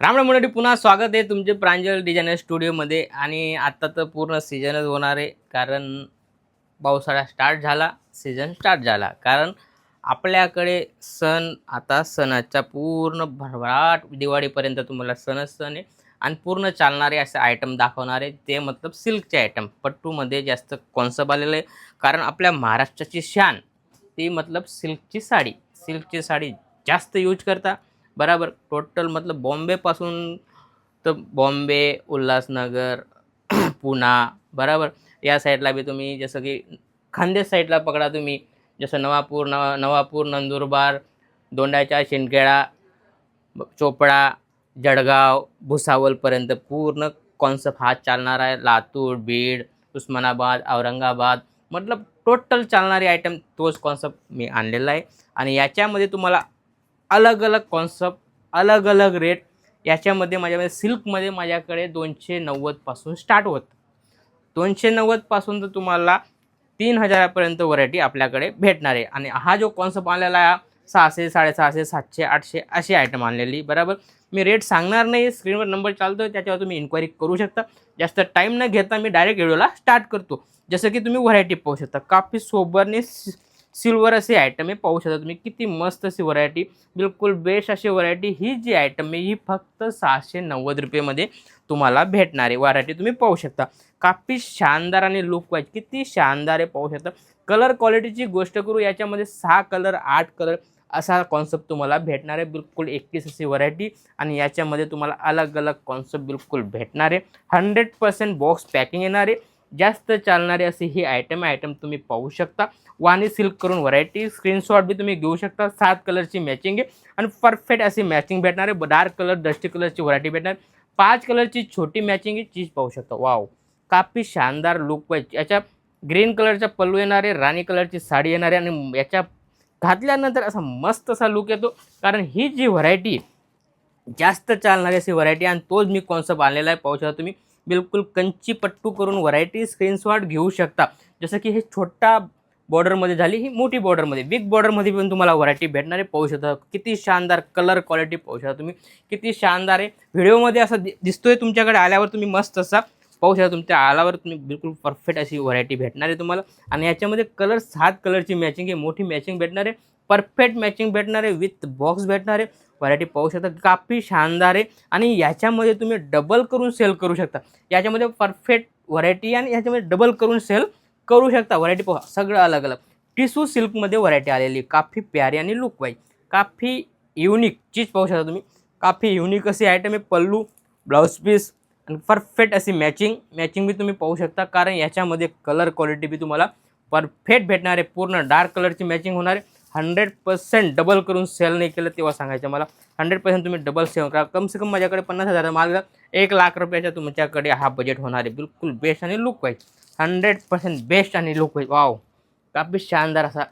राम राम मंडळी, पुन्हा स्वागत आहे तुमचे प्रांजल डिझायनर स्टुडिओमध्ये. आणि आता तर पूर्ण सीझनच होणार आहे, कारण पावसाळा स्टार्ट झाला, सीझन स्टार्ट झाला. कारण आपल्याकडे सण, आता सणाच्या पूर्ण भरभराट दिवाळीपर्यंत तुम्हाला सणच सण आहे. आणि पूर्ण चालणारे असे आयटम दाखवणार आहे, ते मतलब सिल्कचे आयटम. पट्टूमध्ये जास्त कॉन्सेप्ट आलेलं आहे, कारण आपल्या महाराष्ट्राची शान ती मतलब सिल्कची साडी जास्त यूज करता. बराबर टोटल मतलब बॉम्बेपासून तर बॉम्बे, उल्हासनगर, पुणा, बराबर या साईडला बी तुम्ही जसं की खानदेश साईडला पकडा तुम्ही, जसं नवापूर, नंदुरबार, दोंडाच्या शिंदखेडा, चोपडा, जळगाव, भुसावलपर्यंत पूर्ण कॉन्सेप्ट हा चालणार आहे. लातूर, बीड, उस्मानाबाद, औरंगाबाद मतलब टोटल चालणारे आयटम तोच कॉन्सेप्ट मी आणलेला आहे. आणि याच्यामध्ये तुम्हाला अलग अलग कॉन्सेप्ट, अलग अलग रेट. याच्यामध्ये माझ्याकडे सिल्कमध्ये माझ्याकडे 290 स्टार्ट होतं. 290 तर तुम्हाला 3000 व्हरायटी आपल्याकडे भेटणार आहे. आणि हा जो कॉन्सेप्ट आलेला आहे 600, 650, 700, 800 अशी आयटम आणलेली. बरोबर मी रेट सांगणार नाही, स्क्रीनवर नंबर चालतो त्याच्यावर तुम्ही इन्क्वायरी करू शकता. जास्त टाईम न घेता मी डायरेक्ट व्हिडिओला स्टार्ट करतो. जसं की तुम्ही व्हरायटी पाहू शकता, काफी सोबरने सिल्वर असे आयटम आहे, पाहू शकता तुम्ही किती मस्त अशी व्हरायटी, बिलकुल बेस्ट अशी व्हरायटी. ही जी आयटम आहे ही फक्त 690 रुपयेमध्ये तुम्हाला भेटणार आहे. व्हरायटी तुम्ही पाहू शकता, काफी शानदार आणि लुक वाईज किती शानदार आहे, पाहू शकता. कलर क्वालिटीची गोष्ट करू, याच्यामध्ये 6 कलर 8 कलर असा कॉन्सेप्ट तुम्हाला भेटणार आहे. बिलकुल 21 अशी व्हरायटी. आणि याच्यामध्ये तुम्हाला अलग अलग कॉन्सेप्ट बिलकुल भेटणार आहे. 100% बॉक्स पॅकिंग येणार आहे. जास्त चालणारे असे ही आयटम तुम्ही पाहू शकता. वाणी सिल्क करून व्हरायटी स्क्रीनशॉट बी तुम्ही घेऊ शकता. 7 कलरची मॅचिंग आहे आणि परफेक्ट अशी मॅचिंग भेटणार आहे. डार्क कलर, डस्टी कलरची व्हरायटी भेटणार. 5 कलरची छोटी मॅचिंग आहे, चीज पाहू शकता. वाव, काफी शानदार लुक वाईज. याच्या ग्रीन कलरचा पल्लू येणार आहे, राणी कलरची साडी येणार आहे. आणि याच्या घातल्यानंतर असा मस्त असा लुक येतो, कारण ही जी व्हरायटी जास्त चालणारी अशी व्हरायटी. आणि तोच मी कॉन्सेप्ट आणलेला आहे, पाहू शकता तुम्ही. बिलकुल कंची पट्टू करून व्हरायटी स्क्रीनशॉट घेऊ शकता. जसं की हे छोटा बॉर्डरमध्ये झाली, ही मोठी बॉर्डरमध्ये, बिग बॉर्डरमध्ये पण तुम्हाला व्हरायटी भेटणार आहे. पाहू शकता किती शानदार कलर क्वालिटी, पाहू शकता तुम्ही किती शानदार आहे. व्हिडिओमध्ये असं दिसतोय, तुमच्याकडे आल्यावर तुम्ही मस्त असा पाहू शकता. तुमच्या आल्यावर तुम्ही बिलकुल परफेक्ट अशी व्हरायटी भेटणार आहे तुम्हाला. आणि याच्यामध्ये कलर 7 कलरची मॅचिंग आहे, मोठी मॅचिंग भेटणार आहे, परफेक्ट मॅचिंग भेटणार आहे, विथ बॉक्स भेटणार आहे. व्हरायटी पाहू शकता, काफी शानदार आहे. आणि याच्यामध्ये तुम्ही डबल करून सेल करू शकता. याच्यामध्ये परफेक्ट व्हरायटी आणि याच्यामध्ये डबल करून सेल करू शकता. व्हरायटी पहा, सगळं अलग अलग. टिश्यू सिल्कमध्ये व्हरायटी आलेली, काफी प्यारी आणि लुक वाईज काफी युनिक चीज पाहू शकता तुम्ही. काफी युनिक अशी आयटम आहे. पल्लू, ब्लाउज पीस आणि परफेक्ट अशी मॅचिंग बी तुम्ही पाहू शकता. कारण याच्यामध्ये कलर क्वालिटी बी तुम्हाला परफेक्ट भेटणार आहे. पूर्ण डार्क कलरची मॅचिंग होणार आहे. 100% डबल करून सेल नाही केलं तेव्हा सांगायचं मला. 100% तुम्ही डबल सेल करा. कम से कम माझ्याकडे 50,000 माल, 1,00,000 रुपयाच्या तुमच्याकडे हा बजेट होणार आहे. बिलकुल बेस्ट आणि लुक वाईज 100% बेस्ट आणि लुक वाईज. वाव, काफी शानदार असा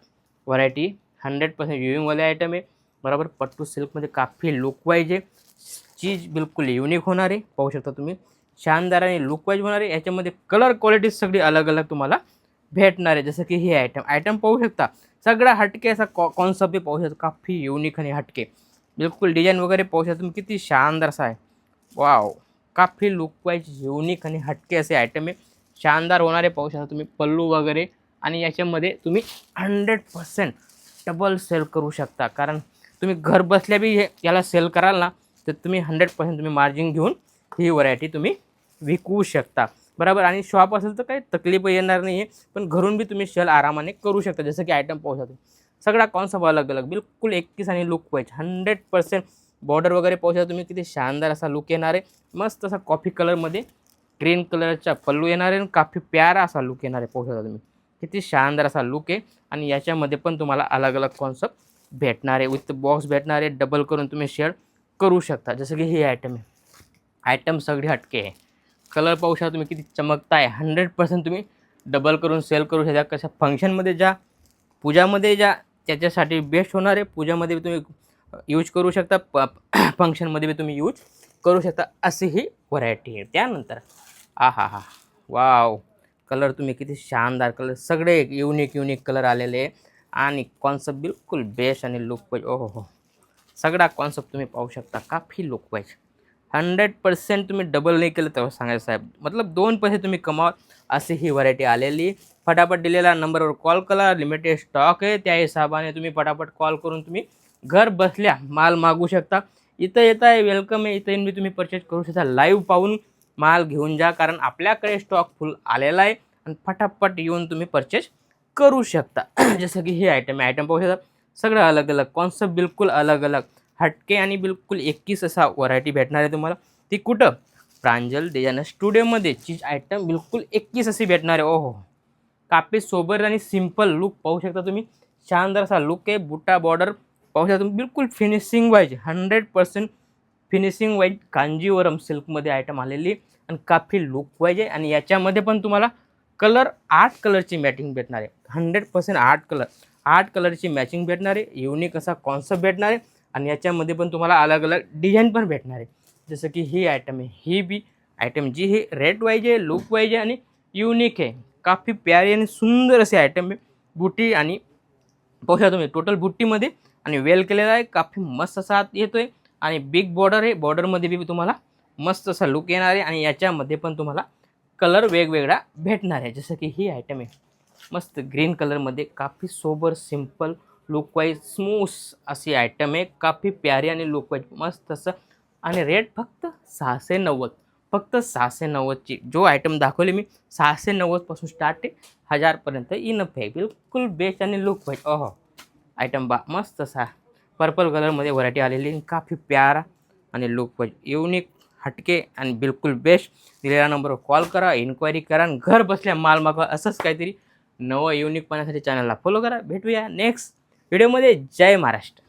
व्हरायटी. 100% युनिकवाले आयटम आहे. बरोबर पट्टू सिल्कमध्ये काफी लुक वाईज आहे. चीज बिलकुल युनिक होणार आहे, पाहू शकता तुम्ही. शानदार आणि लुक वाईज होणार आहे. याच्यामध्ये कलर क्वालिटी सगळी अलग अलग तुम्हाला भेटणार आहे. जसं की हे आयटम पाहू शकता, सगळा हटके असा कॉन्सेप्ट पाहू शकता. काफी युनिक आणि हटके, बिलकुल डिझाईन वगैरे पाहू शकता तुम्ही, किती शानदार असा आहे. वाव, काफी लुक वाईज युनिक आणि हटके असे आयटम आहे. शानदार होणारे पाहू शकता तुम्ही, पल्लू वगैरे. आणि याच्यामध्ये तुम्ही 100% डबल सेल करू शकता. कारण तुम्ही घर बसल्या बी याला सेल कराल ना, तर तुम्ही 100% तुम्ही मार्जिन घेऊन ही व्हरायटी तुम्ही विकू शकता. बरोबर. आणि शॉप असेल तर काही तकलीफ येणार नाही आहे, पण घरून बी तुम्ही सेल आरामाने करू शकता. जसं की आयटम पाहू शकता, सगळा कॉन्सेप्ट अलग अलग, बिलकुल 21 आणि लुक वाईज 100%. बॉर्डर वगैरे पाहू शकता तुम्ही, किती शानदार असा लुक येणार आहे. मस्त असा कॉफी कलरमध्ये ग्रीन कलरचा पल्लू येणार आहे आणि काफी प्यारा असा लुक येणार आहे. पाहू शकता तुम्ही किती शानदार असा लुक आहे. आणि याच्यामध्ये पण तुम्हाला अलग अलग कॉन्सेप्ट भेटणार आहे, विथ बॉक्स भेटणार आहे. डबल करून तुम्ही शेअर करू शकता. जसं की ही आयटम आहे, आयटम सगळी हटके आहे. कलर पाहू शकता तुम्ही किती चमकताय. 100% तुम्ही डबल करून सेल करू शकता. कशा फंक्शनमध्ये जा, पूजामध्ये जा, त्याच्यासाठी बेस्ट होणार आहे. पूजामध्ये तुम्ही यूज करू शकता, फंक्शनमध्ये बी तुम्ही यूज करू शकता. अशी ही व्हरायटी आहे. त्यानंतर हा वाव, कलर तुम्ही किती शानदार कलर, सगळे युनिक कलर आलेले आहे. आणि कॉन्सेप्ट बिलकुल बेस्ट आणि लुक वाईज, ओहो हो, सगळा कॉन्सेप्ट तुम्ही पाहू शकता. काफी लुक वाईज 100% तुम्ही डबल नाही केलं तर सांगायचं साहेब, मतलब 2 पैसे तुम्ही कमावा अशी ही व्हरायटी आलेली. फटाफट दिलेल्या नंबरवर कॉल करा, लिमिटेड स्टॉक आहे, त्या हिशोबाने तुम्ही फटाफट कॉल करून तुम्ही घर बसल्या माल मागू शकता. इथं येत आहे, वेलकम आहे, इथं येऊन तुम्ही परचेस करू शकता. लाईव्ह पाहून माल घेऊन जा, कारण आपल्याकडे स्टॉक फुल आलेला आहे आणि फटाफट येऊन तुम्ही परचेस करू शकता. जसं की हे आयटम आहे, आयटम पाहू शकता, सगळं अलग अलग, कॉन्सेप्ट बिलकुल अलग अलग, हटके आणि बिलकुल 21 असा व्हरायटी भेटणार आहे तुम्हाला. ती कुठं? प्रांजल डिझायनर स्टुडिओमध्ये. चीज आयटम बिलकुल 21 अशी भेटणार आहे. ओहो, कापी सोबर आणि सिम्पल लुक पाहू शकता तुम्ही, शानदार असा लुक आहे. बुट्टा बॉर्डर पाहू शकता तुम्ही, बिलकुल finishing wise 100% finishing wise Kanjeevaram सिल्कमध्ये आयटम आलेली आणि काफी लुक वाईज आहे. आणि याच्यामध्ये पण तुम्हाला कलर 8 कलरची मॅचिंग भेटणार आहे. 100% 8 कलरची मॅचिंग भेटणार आहे. युनिक असा कॉन्सेप्ट भेटणार आहे आणि याच्यामध्ये पण तुम्हाला अलग अलग डिझाईन पण भेटणार आहे. जसं की ही आयटम आहे, ही बी आयटम जी ही रेट वाईज आहे, लुक वाईज आहे आणि युनिक आहे. काफी प्यारी आणि सुंदर असे आयटम आहे. बुटी आणि पाहू शकता तुम्ही, टोटल बुट्टीमध्ये आणि वेल केलेला आहे. काफी मस्त असा येतोय आणि बिग बॉर्डर आहे. बॉर्डरमध्ये बी तुम्हाला मस्त असा लुक येणार आहे आणि याच्यामध्ये पण तुम्हाला कलर वेगवेगळा भेटणार आहे. जसं की ही आयटम आहे, मस्त ग्रीन कलरमध्ये, काफी sober simple look wise smooth अशी आयटम आहे. काफी प्यारी आणि लुक वाईज मस्त असं. आणि रेट फक्त 690, फक्त 690ची. जो आयटम दाखवले मी 690पासून स्टार्ट आहे, 1000पर्यंत इनफ आहे. बिलकुल बेस्ट आणि लुक वाईज. ओहो, आयटम बा मस्त असा पर्पल कलरमध्ये व्हरायटी आलेली, काफी प्यारा आणि लुक वाईज युनिक, हटके आणि बिलकुल बेस्ट. दिलेल्या नंबरवर कॉल करा, इन्क्वायरी करा आणि घर बसल्या माल मागवा. असंच काहीतरी नवं युनिक पाहण्यासाठी चॅनलला फॉलो करा. भेटूया नेक्स्ट व्हिडिओमध्ये. जय महाराष्ट्र.